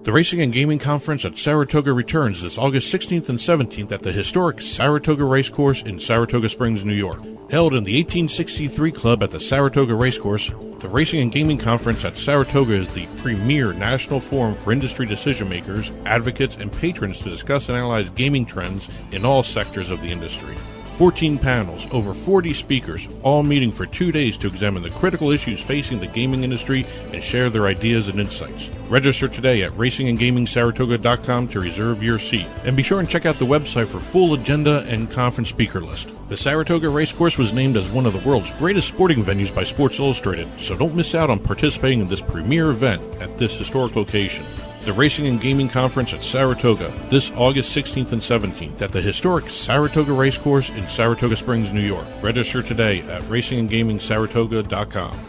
The Racing and Gaming Conference at Saratoga returns this August 16th and 17th at the historic Saratoga Racecourse in Saratoga Springs, New York. Held in the 1863 Club at the Saratoga Racecourse, the Racing and Gaming Conference at Saratoga is the premier national forum for industry decision-makers, advocates, and patrons to discuss and analyze gaming trends in all sectors of the industry. 14 panels, over 40 speakers, all meeting for 2 days to examine the critical issues facing the gaming industry and share their ideas and insights. Register today at racingandgamingsaratoga.com to reserve your seat. And be sure and check out the website for full agenda and conference speaker list. The Saratoga Racecourse was named as one of the world's greatest sporting venues by Sports Illustrated, so don't miss out on participating in this premier event at this historic location. The Racing and Gaming Conference at Saratoga, this August 16th and 17th at the historic Saratoga Racecourse in Saratoga Springs, New York. Register today at racingandgamingsaratoga.com.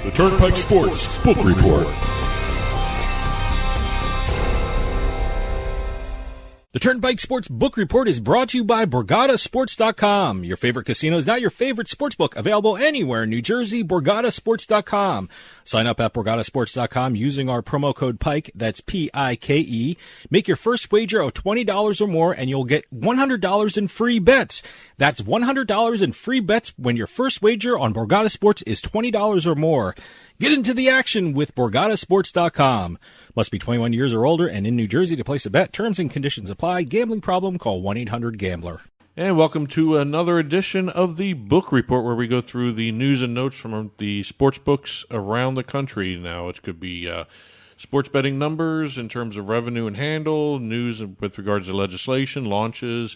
The Turnpike Sports Book Report. The Turnpike Sports Book Report is brought to you by BorgataSports.com. Your favorite casino is now your favorite sportsbook. Available anywhere in New Jersey, BorgataSports.com. Sign up at BorgataSports.com using our promo code PIKE, that's P-I-K-E. Make your first wager of $20 or more and you'll get $100 in free bets. That's $100 in free bets when your first wager on Borgata Sports is $20 or more. Get into the action with BorgataSports.com. Must be 21 years or older and in New Jersey to place a bet. Terms and conditions apply. Gambling problem? Call 1-800-GAMBLER. And welcome to another edition of the Book Report, where we go through the news and notes from the sports books around the country. Now, it could be sports betting numbers in terms of revenue and handle, news with regards to legislation, launches,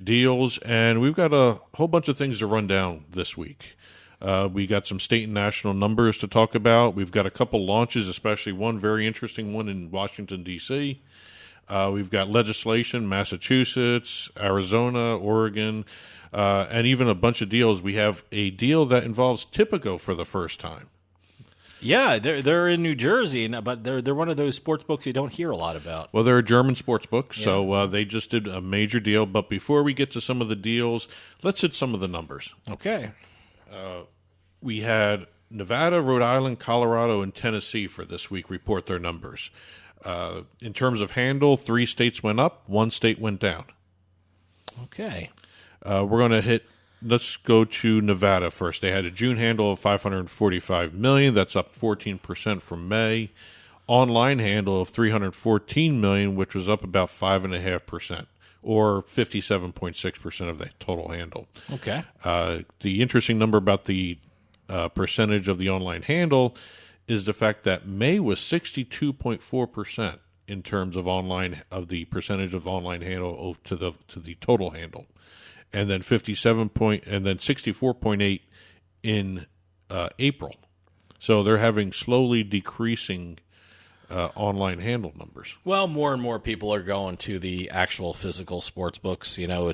deals, and we've got a whole bunch of things to run down this week. We got some state and national numbers to talk about. We've got a couple launches, especially one very interesting one in Washington, D.C. We've got legislation, Massachusetts, Arizona, Oregon, and even a bunch of deals. We have a deal that involves Tipico for the first time. Yeah, they're in New Jersey, but they're one of those sports books you don't hear a lot about. Well, they're a German sports book, so they just did a major deal. But before we get to some of the deals, let's hit some of the numbers. Okay. We had Nevada, Rhode Island, Colorado, and Tennessee for this week report their numbers. In terms of handle, 3 states went up, 1 state went down. Okay. We're going to hit, let's go to Nevada first. They had a June handle of $545 million. That's up 14% from May. Online handle of $314 million, which was up about 5.5%. Or 57.6% of the total handle. Okay. The interesting number about the percentage of the online handle is the fact that May was 62.4% in terms of the percentage of online handle to the total handle, and then 64.8 in April. So they're having slowly decreasing online handle numbers. Well, more and more people are going to the actual physical sports books. You know,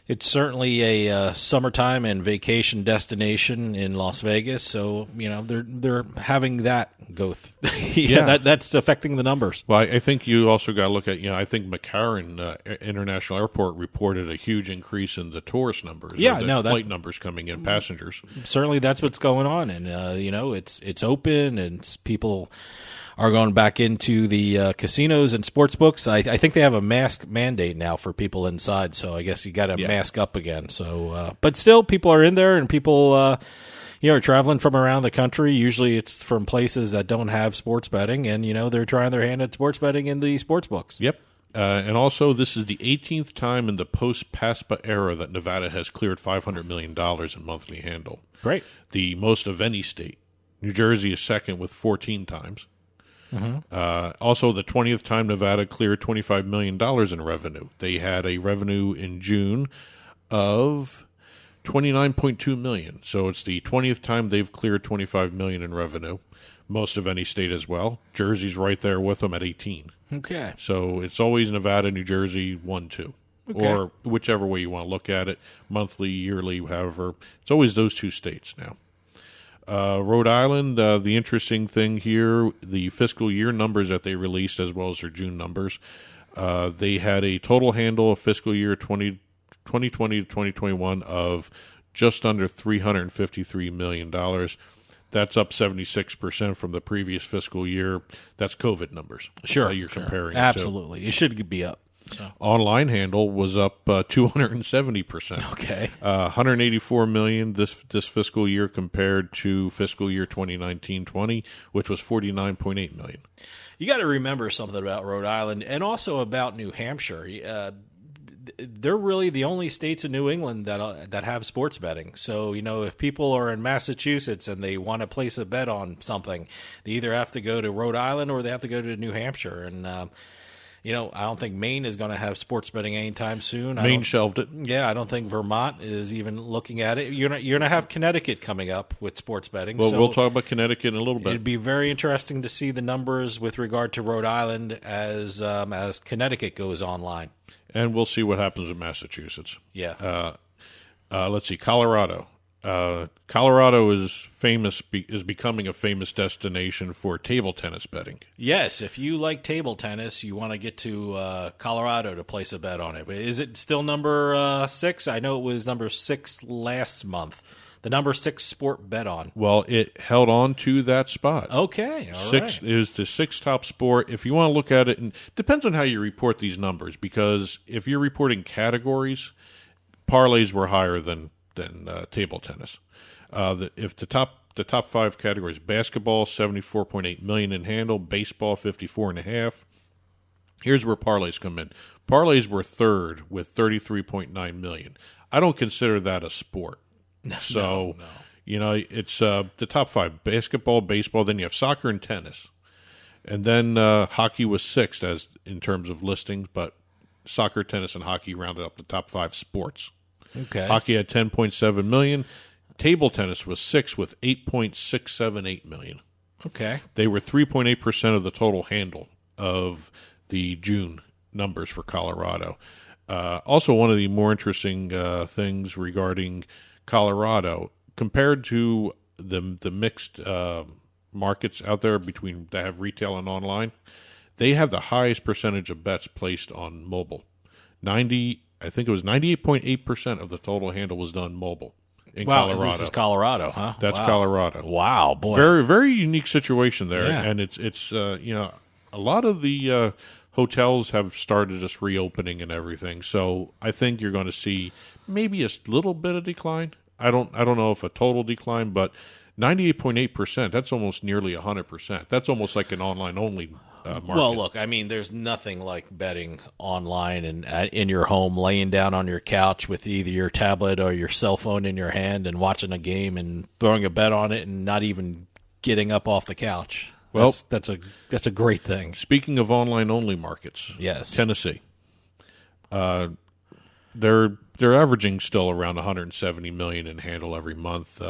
it's certainly a summertime and vacation destination in Las Vegas. So, you know, they're having that go. That's affecting the numbers. Well, I think you also got to look at, I think McCarran International Airport reported a huge increase in the tourist numbers. Flight numbers coming in, passengers. Certainly, that's what's going on, and it's open, and people are going back into the casinos and sports books. I think they have a mask mandate now for people inside, so I guess you got to mask up again. So, but still, people are in there, and people are traveling from around the country. Usually, it's from places that don't have sports betting, and they're trying their hand at sports betting in the sports books. Yep. And also, this is the 18th time in the post-PASPA era that Nevada has cleared $500 million in monthly handle. Great. The most of any state. New Jersey is second with 14 times. Mm-hmm. Also, the 20th time Nevada cleared $25 million in revenue. They had a revenue in June of $29.2 million. So it's the 20th time they've cleared $25 million in revenue. Most of any state as well. Jersey's right there with them at 18. Okay. So it's always Nevada, New Jersey, 1, 2. Okay. Or whichever way you want to look at it, monthly, yearly, however. It's always those 2 states now. Rhode Island, the interesting thing here, the fiscal year numbers that they released as well as their June numbers, they had a total handle of fiscal year 2020 to 2021 of just under $353 million. That's up 76% from the previous fiscal year. That's COVID numbers. Sure. You're comparing Absolutely. It should be up. So. Online handle was up 270%. Okay. 184 million this fiscal year compared to fiscal year 2019-20, which was 49.8 million. You got to remember something about Rhode Island and also about New Hampshire. They're really the only states in New England that have sports betting. So, if people are in Massachusetts and they want to place a bet on something, they either have to go to Rhode Island or they have to go to New Hampshire. And, I don't think Maine is going to have sports betting anytime soon. Maine shelved it. Yeah, I don't think Vermont is even looking at it. You're going to have Connecticut coming up with sports betting. Well, so we'll talk about Connecticut in a little bit. It'd be very interesting to see the numbers with regard to Rhode Island as Connecticut goes online. And we'll see what happens in Massachusetts. Yeah. Let's see, Colorado. Colorado is becoming a famous destination for table tennis betting. Yes, if you like table tennis, you want to get to Colorado to place a bet on it. Is it still number 6? I know it was number 6 last month. The number 6 sport bet on. Well, it held on to that spot. Okay, all 6 right. is the 6th top sport. If you want to look at it, and depends on how you report these numbers, because if you're reporting categories, parlays were higher than table tennis. If the top 5 categories: basketball 74.8 million in handle, baseball 54.5. Here's where parlays come in. Parlays were 3rd with 33.9 million. I don't consider that a sport. So, no. It's the top 5: basketball, baseball. Then you have soccer and tennis, and then hockey was 6th as in terms of listings. But soccer, tennis, and hockey rounded up the top 5 sports. Okay. Hockey had 10.7 million. Table tennis was 6th with 8.678 million. Okay. They were 3.8% of the total handle of the June numbers for Colorado. Also, one of the more interesting things regarding Colorado, compared to the mixed markets out there between that have retail and online, they have the highest percentage of bets placed on mobile. I think it was 98.8% of the total handle was done mobile in Colorado. This is Colorado, huh? That's Colorado. Wow, boy. Very, very unique situation there, Yeah. and it's a lot of the hotels have started just reopening and everything. So I think you're going to see maybe a little bit of decline. I don't know if a total decline, but 98.8%, that's almost nearly 100%. That's almost like an online-only market. Well, look, I mean, there's nothing like betting online and in your home, laying down on your couch with either your tablet or your cell phone in your hand and watching a game and throwing a bet on it and not even getting up off the couch. Well, that's a great thing. Speaking of online-only markets, yes, Tennessee, they're averaging still around 170 million in handle every month.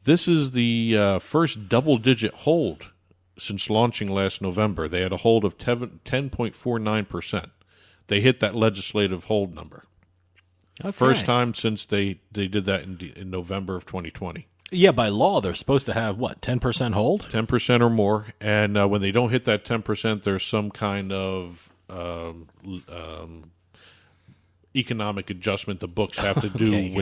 This is the first double-digit hold since launching last November. They had a hold of 10.49%. They hit that legislative hold number. Okay. First time since they did that in November of 2020. Yeah, by law, they're supposed to have, 10% hold? 10% or more. And when they don't hit that 10%, there's some kind of economic adjustment the books have to do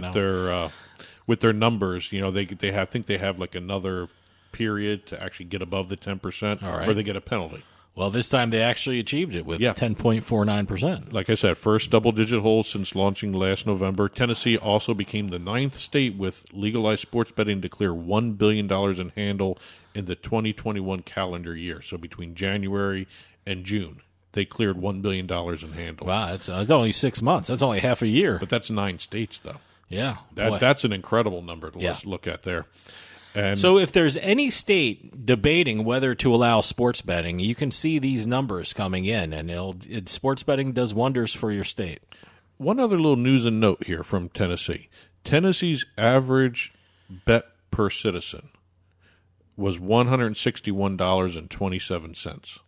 with their numbers. I think they have like another period to actually get above the 10%, right. or they get a penalty. Well, this time they actually achieved it with 10.49%. Like I said, first double-digit hold since launching last November. Tennessee also became the 9th state with legalized sports betting to clear $1 billion in handle in the 2021 calendar year. So between January and June, they cleared $1 billion in handle. Wow, it's only 6 months. That's only half a year. But that's 9 states, though. Yeah. That's an incredible number to look at there. And so if there's any state debating whether to allow sports betting, you can see these numbers coming in, and sports betting does wonders for your state. One other little news and note here from Tennessee. Tennessee's average bet per citizen was $161.27.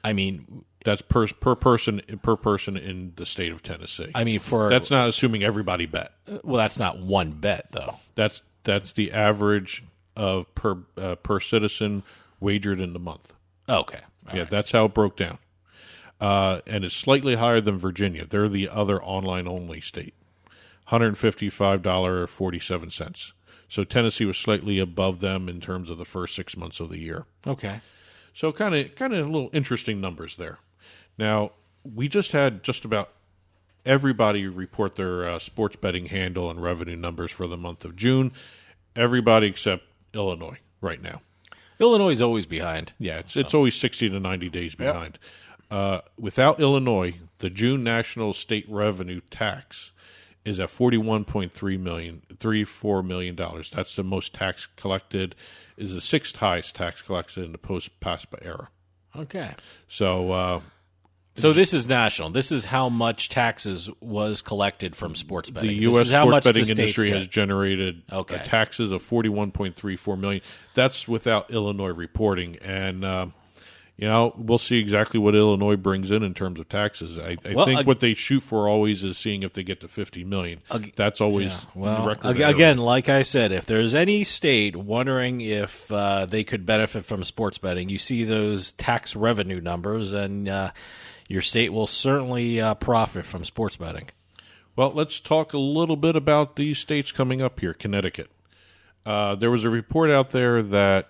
I mean, that's per person in the state of Tennessee. I mean, that's not assuming everybody bet. Well, that's not one bet though. That's the average of per citizen wagered in the month. Okay. All right. That's how it broke down. And it's slightly higher than Virginia. They're the other online-only state. $155.47. So Tennessee was slightly above them in terms of the first 6 months of the year. Okay. So kind of little interesting numbers there. Now, we just had just about everybody report their sports betting handle and revenue numbers for the month of June. Everybody except Illinois right now. Illinois is always behind. Yeah, it's always 60 to 90 days behind. Without Illinois, the June national state revenue tax is at $41.34 million. That's the most tax collected. Is the sixth highest tax collected in the post-PASPA era. Okay. So this is national. This is how much taxes was collected from sports betting. The U.S. sports betting industry has generated taxes of $41.34 million. That's without Illinois reporting. And, we'll see exactly what Illinois brings in terms of taxes. I think what they shoot for always is seeing if they get to $50 million. That's always the record. Again, like I said, if there's any state wondering if they could benefit from sports betting, you see those tax revenue numbers, and your state will certainly profit from sports betting. Well, let's talk a little bit about these states coming up here. Connecticut. There was a report out there that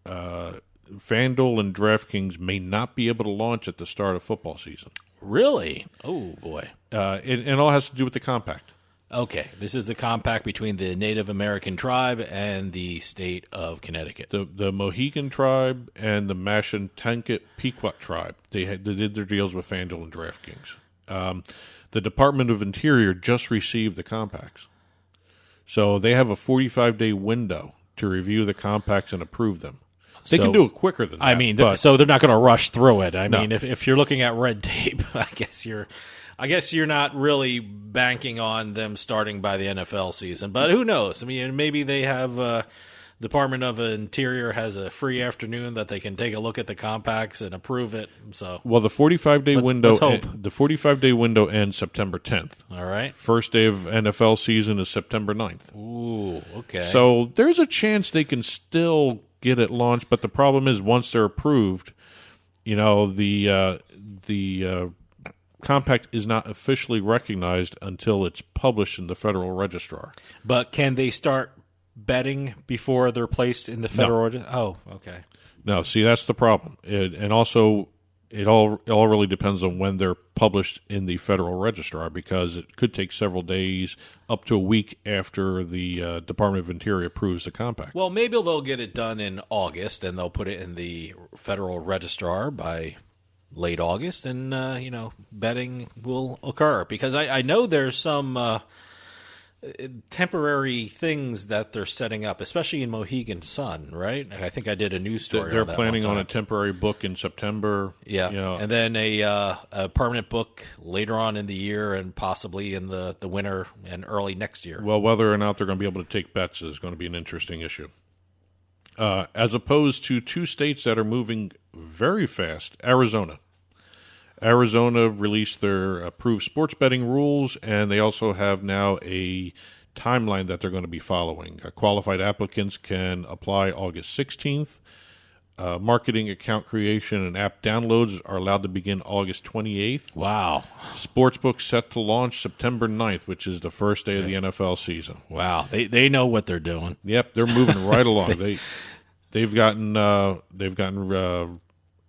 FanDuel and DraftKings may not be able to launch at the start of football season. Really? Oh, boy. It all has to do with the compact. Okay. This is the compact between the Native American tribe and the state of Connecticut. The Mohegan tribe and the Mashantucket Pequot tribe. They did their deals with FanDuel and DraftKings. The Department of Interior just received the compacts. So they have a 45-day window to review the compacts and approve them. They can do it quicker than that. So they're not going to rush through it. I mean, if you're looking at red tape, I guess you're not really banking on them starting by the NFL season. But who knows? I mean, maybe they have Department of Interior has a free afternoon that they can take a look at the compacts and approve it. So, well, the 45-day window. Let's hope. The 45-day window ends September 10th. All right. First day of NFL season is September 9th. Ooh, okay. So there's a chance they can still get it launched, but the problem is once they're approved, the compact is not officially recognized until it's published in the Federal Registrar. But can they start betting before they're placed in the Federal Registrar? Oh, okay. No, see, that's the problem. And also, it all really depends on when they're published in the Federal Registrar, because it could take several days, up to a week after the Department of Interior approves the compact. Well, maybe they'll get it done in August, and they'll put it in the Federal Registrar by late August, and betting will occur. Because I know there's some temporary things that they're setting up, especially in Mohegan Sun, right? I think I did a news story. They're planning on a temporary book in September. Yeah, and then a permanent book later on in the year, and possibly in the winter and early next year. Well, whether or not they're going to be able to take bets is going to be an interesting issue. As opposed to two states that are moving very fast, Arizona. Arizona released their approved sports betting rules, and they also have now a timeline that they're going to be following. Qualified applicants can apply August 16th. Marketing account creation and app downloads are allowed to begin August 28th. Wow. Sportsbooks set to launch September 9th, which is the first day of the NFL season. Wow. They know what they're doing. Yep, they're moving right along. They've gotten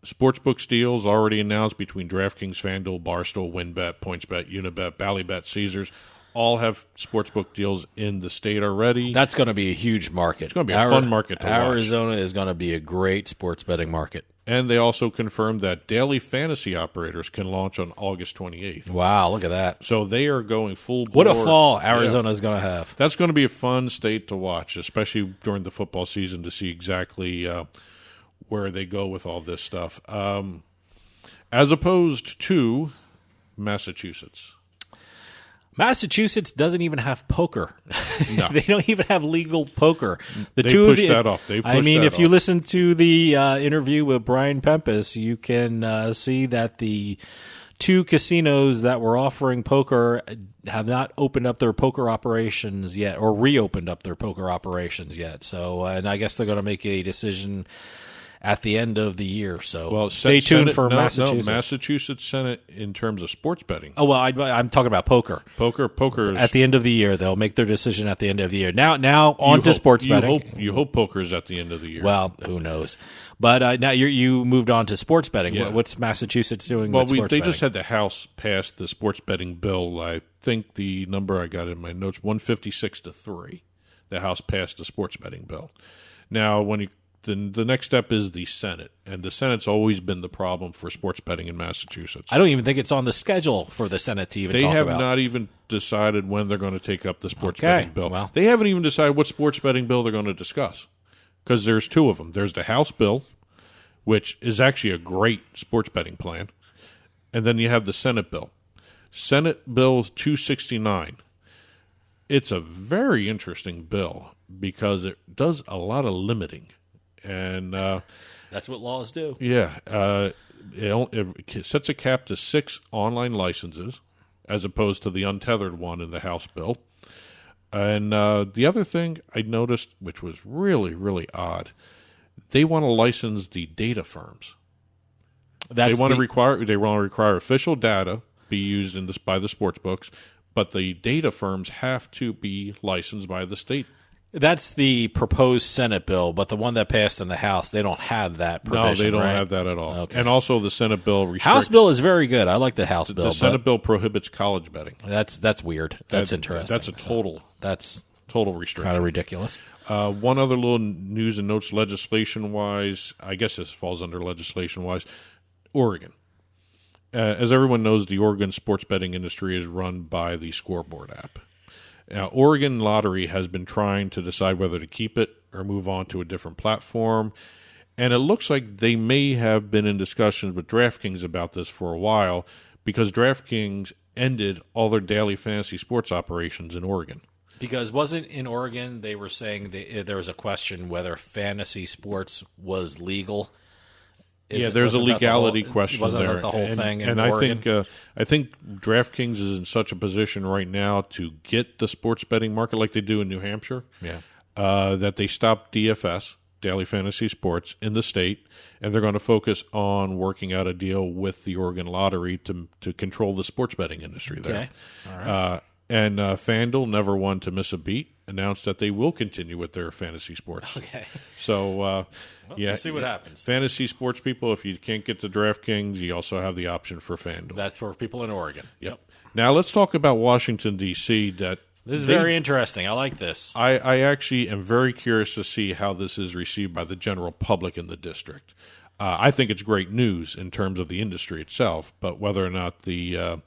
sportsbooks deals already announced between DraftKings, FanDuel, Barstool, WynnBET, PointsBet, Unibet, Ballybet, Caesars. All have sportsbook deals in the state already. That's going to be a huge market. It's going to be a fun market to watch. Arizona is going to be a great sports betting market. And they also confirmed that daily fantasy operators can launch on August 28th. Wow, look at that. So they are going full bore. What a fall Arizona is going to have. That's going to be a fun state to watch, especially during the football season, to see exactly where they go with all this stuff. As opposed to Massachusetts. Massachusetts doesn't even have poker. No. They don't even have legal poker. They pushed that off. If you listen to the interview with Brian Pempis, you can see that the two casinos that were offering poker have not opened up their poker operations yet, or reopened up their poker operations yet. So, and I guess they're going to make a decision at the end of the year. So Well, stay tuned for Massachusetts. No, Massachusetts Senate in terms of sports betting. Oh, well, I'm talking about poker. Poker is At the end of the year, they'll make their decision at the end of the year. Now on to sports betting. You hope poker is at the end of the year. Well, who knows? But now you moved on to sports betting. Yeah. What's Massachusetts doing with sports they betting? just had the House pass the sports betting bill. I think the number I got in my notes, 156-3. The House passed the sports betting bill. Now, the next step is the Senate, and the Senate's always been the problem for sports betting in Massachusetts. I don't even think it's on the schedule for the Senate to even talk about. They have not even decided when they're going to take up the sports betting bill. Well. They haven't even decided what sports betting bill they're going to discuss, because there's two of them. There's the House bill, which is actually a great sports betting plan, and then you have the Senate bill. Senate Bill 269. It's a very interesting bill because it does a lot of limiting. And that's what laws do. Yeah. It sets a cap to 6 online licenses as opposed to the untethered one in the House bill. And the other thing I noticed, which was really, really odd, they want to license the data firms. They want to require official data be used by the sports books, but the data firms have to be licensed by the state. That's the proposed Senate bill, but the one that passed in the House, they don't have that provision. No, they don't right? have that at all. Okay. And also the Senate bill restricts... House bill is very good. I like the House bill. The Senate bill prohibits college betting. That's weird. That's interesting. That's a total restriction. Kind of ridiculous. One other little news and notes legislation-wise, I guess this falls under legislation-wise, Oregon. As everyone knows, the Oregon sports betting industry is run by the Scoreboard app. Now, Oregon Lottery has been trying to decide whether to keep it or move on to a different platform, and it looks like they may have been in discussions with DraftKings about this for a while because DraftKings ended all their daily fantasy sports operations in Oregon. Because wasn't in Oregon they were saying there was a question whether fantasy sports was legal? There's a legality question wasn't there. That the whole thing in and Oregon? I think DraftKings is in such a position right now to get the sports betting market like they do in New Hampshire. Yeah. That they stopped DFS, Daily Fantasy Sports, in the state, and they're going to focus on working out a deal with the Oregon Lottery to control the sports betting industry there. Okay. All right. And FanDuel, never one to miss a beat, announced that they will continue with their fantasy sports. Okay. So, we'll see what happens. Fantasy sports people, if you can't get to DraftKings, you also have the option for FanDuel. That's for people in Oregon. Yep. Now, let's talk about Washington, D.C. This is very interesting. I like this. I actually am very curious to see how this is received by the general public in the district. I think it's great news in terms of the industry itself, but whether or not the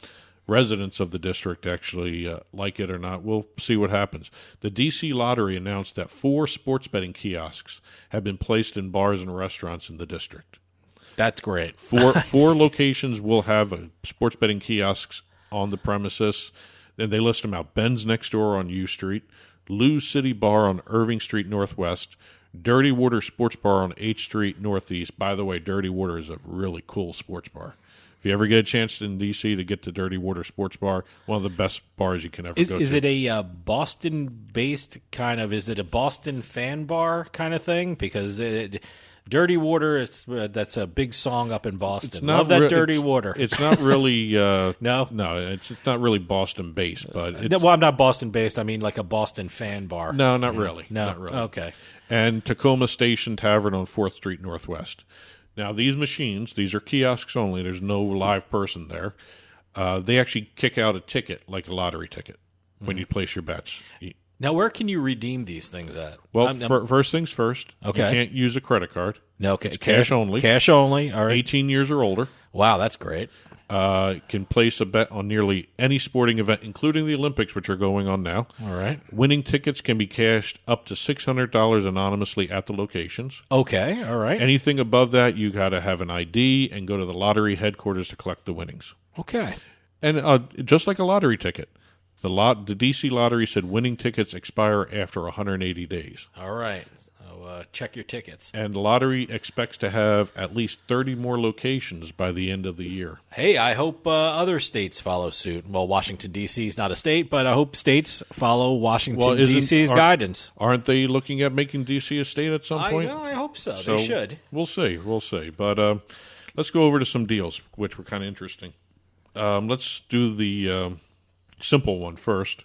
residents of the district actually like it or not, we'll see what happens. The D.C. Lottery announced that 4 sports betting kiosks have been placed in bars and restaurants in the district. That's great. Four locations will have sports betting kiosks on the premises. Then they list them out. Ben's next door on U Street, Lou's City Bar on Irving Street Northwest, Dirty Water Sports Bar on H Street Northeast. By the way, Dirty Water is a really cool sports bar. If you ever get a chance in D.C. to get to Dirty Water Sports Bar, one of the best bars you can ever go to. Is it a Boston-based kind of, is it a Boston fan bar kind of thing? Because Dirty Water, that's a big song up in Boston. Love that Dirty Water. It's not really... No, it's not really Boston-based. But well, I'm not Boston-based. I mean like a Boston fan bar. No, not really. No, not really. Okay. And Tacoma Station Tavern on 4th Street Northwest. Now, these machines, these are kiosks only. There's no live person there. They actually kick out a ticket, like a lottery ticket, when you place your bets. Now, where can you redeem these things at? Well, first things first. Okay. You can't use a credit card. No, it's cash only. Cash only. All right. 18 years or older. Wow, that's great. Can place a bet on nearly any sporting event, including the Olympics, which are going on now. All right. Winning tickets can be cashed up to $600 anonymously at the locations. Okay, all right. Anything above that, you got to have an ID and go to the lottery headquarters to collect the winnings. Okay. And just like a lottery ticket, The DC lottery said winning tickets expire after 180 days. All right. So check your tickets. And the lottery expects to have at least 30 more locations by the end of the year. Hey, I hope other states follow suit. Well, Washington, D.C. is not a state, but I hope states follow Washington, D.C.'s guidance. Aren't they looking at making D.C. a state at some point? I hope so. They should. We'll see. But let's go over to some deals, which were kind of interesting. Let's do the simple one first.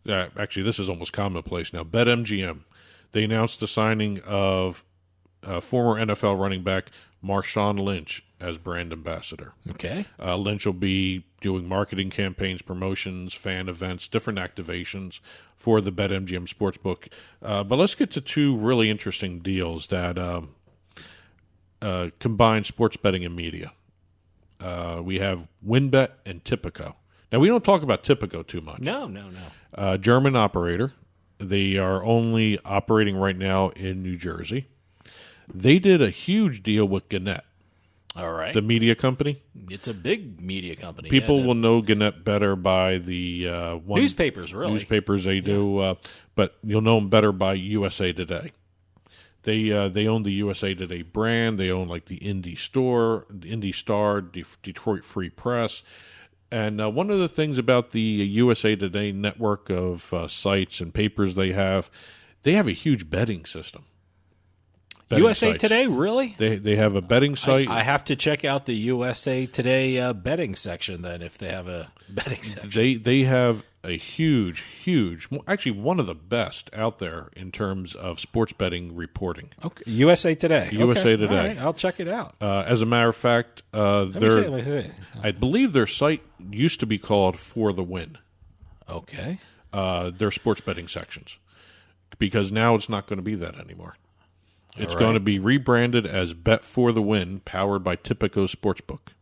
Actually, this is almost commonplace now. BetMGM. They announced the signing of former NFL running back Marshawn Lynch as brand ambassador. Okay. Lynch will be doing marketing campaigns, promotions, fan events, different activations for the BetMGM Sportsbook. But let's get to two really interesting deals that combine sports betting and media. We have WynnBET and Tipico. Now, we don't talk about Tipico too much. No. German operator. They are only operating right now in New Jersey. They did a huge deal with Gannett. All right. The media company. It's a big media company. People will know Gannett better by the newspapers, really. Newspapers they do, but you'll know them better by USA Today. They own the USA Today brand. They own like the Indy Star, Detroit Free Press. And one of the things about the USA Today network of sites and papers they have a huge betting system. USA Today, really? They have a betting site. I have to check out the USA Today betting section then if they have a betting section. They have a huge, actually one of the best out there in terms of sports betting reporting. Okay, USA Today. USA Today. All right, I'll check it out. As a matter of fact, I believe their site used to be called For the Win. Okay. Their sports betting sections, because now it's not going to be that anymore. It's right. going to be rebranded as Bet for the Win, powered by Tipico Sportsbook.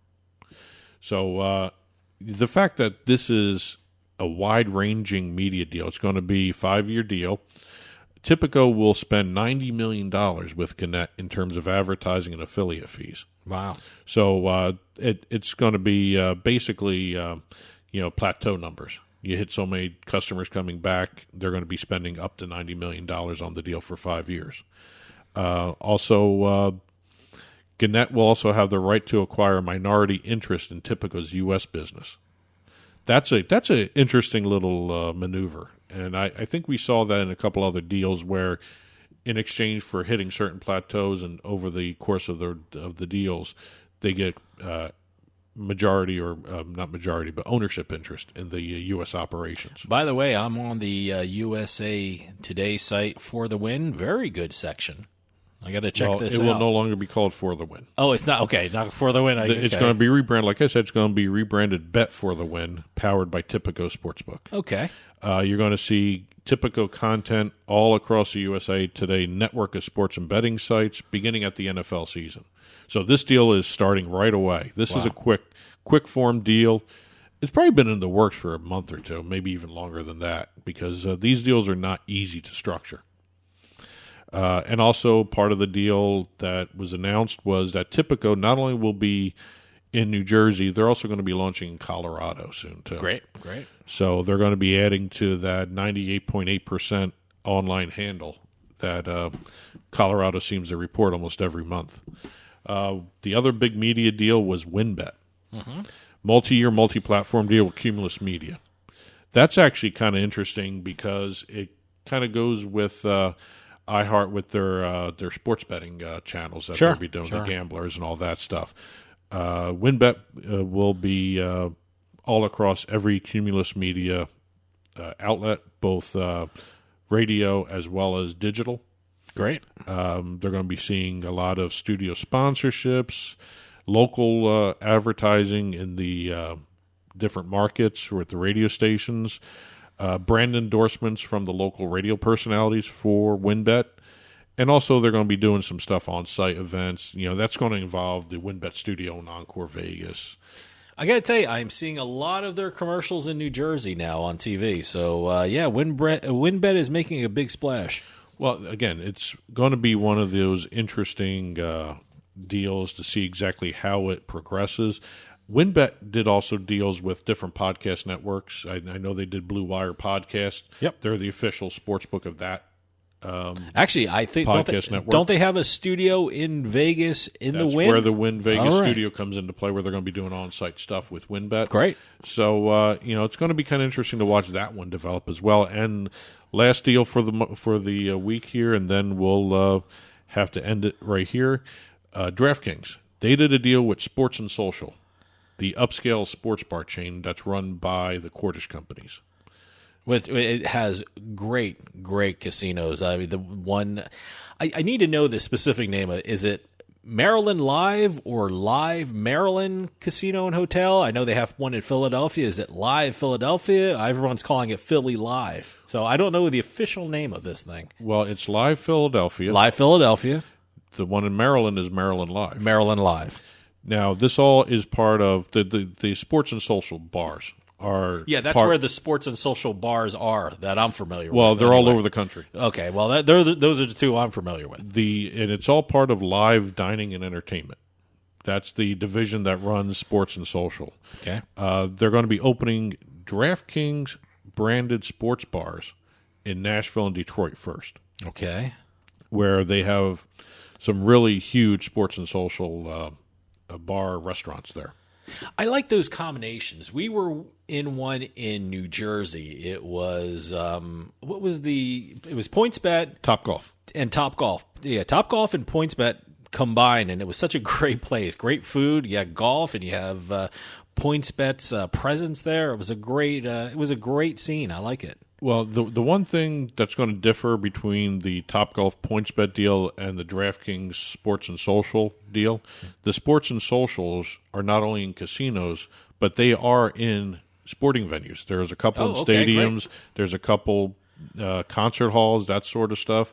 So the fact that this is a wide-ranging media deal, it's going to be a 5-year deal. Tipico will spend $90 million with Gannett in terms of advertising and affiliate fees. Wow. So it's going to be basically plateau numbers. You hit so many customers coming back, they're going to be spending up to $90 million on the deal for 5 years. Also, Gannett will also have the right to acquire a minority interest in Tipico's U.S. business. That's a interesting little maneuver, and I think we saw that in a couple other deals where, in exchange for hitting certain plateaus and over the course of the deals, they get majority or not majority, but ownership interest in the U.S. operations. By the way, I'm on the USA Today site For the Win. Very good section. I got to check this out. It will no longer be called For the Win. Oh, it's not? Okay, not For the Win. It's going to be rebranded. Like I said, it's going to be rebranded Bet for the Win, powered by Tipico Sportsbook. Okay. You're going to see Tipico content all across the USA Today network of sports and betting sites beginning at the NFL season. So this deal is starting right away. This is a quick form deal. It's probably been in the works for a month or two, maybe even longer than that, because these deals are not easy to structure. And also part of the deal that was announced was that Tipico not only will be in New Jersey, they're also going to be launching in Colorado soon, too. Great. So they're going to be adding to that 98.8% online handle that Colorado seems to report almost every month. The other big media deal was WynnBET. Mm-hmm. Multi-year, multi-platform deal with Cumulus Media. That's actually kind of interesting because it kind of goes with iHeart with their sports betting channels that they'll be doing, the gamblers and all that stuff. WynnBET will be all across every Cumulus Media outlet, both radio as well as digital. Great. They're going to be seeing a lot of studio sponsorships, local advertising in the different markets with the radio stations, brand endorsements from the local radio personalities for WynnBET, and also they're going to be doing some stuff on site events. That's going to involve the WynnBET studio in Encore Vegas. I got to tell you, I'm seeing a lot of their commercials in New Jersey now on TV. So WynnBET is making a big splash. Well, again, it's going to be one of those interesting deals to see exactly how it progresses. WynnBET did also deals with different podcast networks. I know they did Blue Wire Podcast. Yep. They're the official sportsbook of that. Actually, I think don't they have a studio in Vegas in the Wynn? Where the Wynn Vegas studio comes into play, where they're going to be doing on-site stuff with WynnBET. Great. So it's going to be kind of interesting to watch that one develop as well. And last deal for the week here, and then we'll have to end it right here. DraftKings, they did a deal with Sports and Social, the upscale sports bar chain that's run by the Cordish companies. It has great casinos. I mean, the one I need to know the specific name of it. Is it Maryland Live or Live Maryland Casino and Hotel? I know they have one in Philadelphia. Is it Live Philadelphia? Everyone's calling it Philly Live. So I don't know the official name of this thing. Well, it's Live Philadelphia. Live Philadelphia. The one in Maryland is Maryland Live. Maryland Live. Now, this all is part of the Sports and Social bars. That's where the sports and social bars are that I'm familiar with. Well, they're all over the country. Okay, well, those are the two I'm familiar with. And it's all part of Live Dining and Entertainment. That's the division that runs sports and social. Okay. They're going to be opening DraftKings branded sports bars in Nashville and Detroit first. Okay. Where they have some really huge sports and social bar restaurants there. I like those combinations. We were in one in New Jersey. It was it was PointsBet, Topgolf, and Topgolf. Yeah, Topgolf and PointsBet combined, and it was such a great place. Great food. You have golf, and you have PointsBet's presence there. It was a great scene. I like it. Well, the one thing that's going to differ between the Topgolf PointsBet deal and the DraftKings Sports and Social deal, the Sports and Socials are not only in casinos, but they are in sporting venues. There's a couple in stadiums. Great. There's a couple concert halls, that sort of stuff.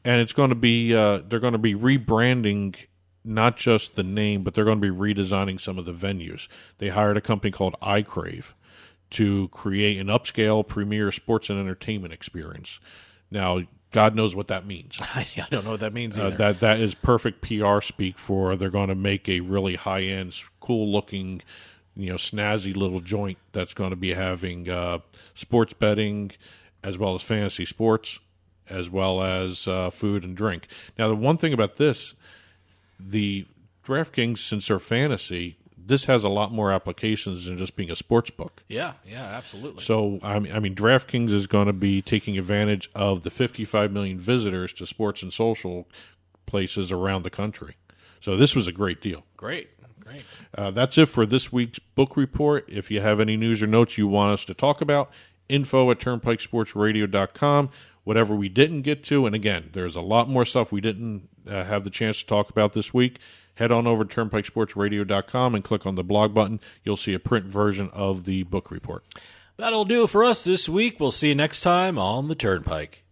And it's going to be they're going to be rebranding not just the name, but they're going to be redesigning some of the venues. They hired a company called iCrave to create an upscale premier sports and entertainment experience. Now, God knows what that means. I don't know what that means either. That is perfect PR speak for they're going to make a really high-end, cool-looking, snazzy little joint that's going to be having sports betting as well as fantasy sports as well as food and drink. Now, the one thing about this, the DraftKings, since they're fantasy, this has a lot more applications than just being a sports book. Yeah, absolutely. So, I mean, DraftKings is going to be taking advantage of the 55 million visitors to sports and social places around the country. So this was a great deal. Great. That's it for this week's book report. If you have any news or notes you want us to talk about, info@turnpikesportsradio.com. Whatever we didn't get to, and again, there's a lot more stuff we didn't have the chance to talk about this week. Head on over to turnpikesportsradio.com and click on the blog button. You'll see a print version of the book report. That'll do it for us this week. We'll see you next time on the Turnpike.